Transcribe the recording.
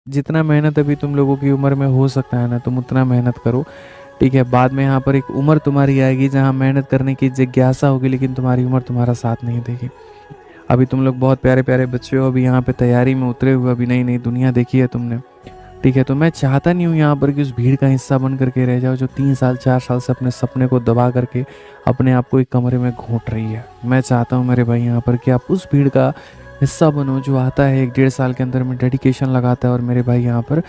जितना मेहनत अभी तुम लोगों की उम्र में हो सकता है ना, तुम उतना मेहनत करो। ठीक है, बाद में यहाँ पर एक उम्र तुम्हारी आएगी जहाँ मेहनत करने की जिज्ञासा होगी, लेकिन तुम्हारी उम्र तुम्हारा साथ नहीं देगी। अभी तुम लोग बहुत प्यारे प्यारे बच्चे हो, अभी यहाँ पे तैयारी में उतरे हुए, अभी नई नई दुनिया देखी है तुमने। ठीक है, तो मैं चाहता नहीं हूँ यहाँ पर कि उस भीड़ का हिस्सा बन करके रह जाओ जो 3 साल 4 साल से अपने सपने को दबा करके अपने आप को एक कमरे में घोंट रही है। मैं चाहता हूँ मेरे भाई यहाँ पर कि आप उस भीड़ का हिस्सा बनो जो आता है 1 डेढ़ साल के अंदर में डेडिकेशन लगाता है और मेरे भाई यहाँ पर